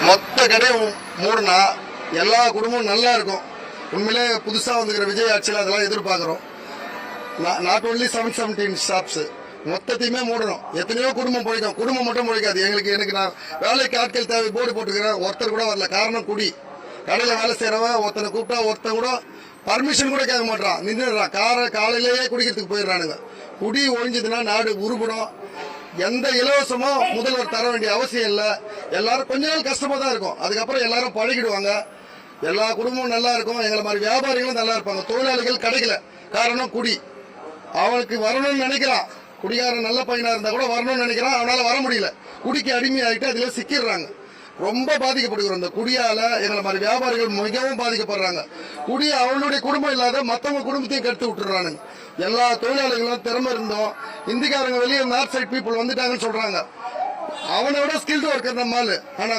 மொத்த கடையும் மூடுனா எல்லா குடும்பமும் நல்லா இருக்கும். உண்மையிலே புதுசாக வந்துக்கிற விஜய் ஆட்சியில் அதெல்லாம் எதிர்பார்க்குறோம். நாட் ஒன்லி 717 ஷாப்ஸ் மொத்தத்தையுமே மூடணும். எத்தனையோ குடும்பம் பிழைக்கும், குடும்பம் மட்டும் பிழைக்காது. எனக்கு நான் வேலைக்கு ஆட்கள் தேவை போர்டு போட்டுக்கிறேன், ஒருத்தர் கூட வரல. காரணம் குடி. கடையில் வேலை செய்கிறவன் ஒருத்தனை கூப்பிட்டா ஒருத்தன் கூட பர்மிஷன் கூட கேட்க மாட்டான், நின்றுடுறான். காலையிலேயே குடிக்கிறதுக்கு போயிடுறானுங்க. குடி ஒழிஞ்சதுன்னா நாடு உருப்படும். எந்த இலவசமும் முதல்வர் தர வேண்டிய அவசியம் இல்லை. எல்லாரும் கொஞ்ச நாள் கஷ்டமா தான் இருக்கும், அதுக்கப்புறம் எல்லாரும் பழகிடுவாங்க. எல்லா குடும்பமும் நல்லா இருக்கும். எங்களை மாதிரி வியாபாரிகளும் நல்லா இருப்பாங்க. தொழிலாளிகள் கிடைக்கல, காரணம் குடி. அவனுக்கு வரணும்னு நினைக்கிறான், குடிகாரன் நல்ல பையனா இருந்தா கூட வரணும்னு நினைக்கிறான், அவனால வர முடியல. குடிக்கு அடிமையாயிட்டு அதுல சிக்கிடுறாங்க. ரொம்ப பாதிக்கப்படுகிறோம் இந்த குடியால. எங்களை மாதிரி வியாபாரிகள் மிகவும் பாதிக்கப்படுறாங்க. குடி அவனுடைய குடும்பம் இல்லாத மற்றவங்க குடும்பத்தையும் கெடுத்து விட்டுறானுங்க. எல்லா தொழிலாளிகளும் திறமை இருந்தோம். இந்திக்காரங்க வெளியே நார்த் சைட் பீப்புள் வந்துட்டாங்கன்னு சொல்றாங்க. அவனை விட ஸ்கில்டு ஒர்க்கர் நம்மால். ஆனா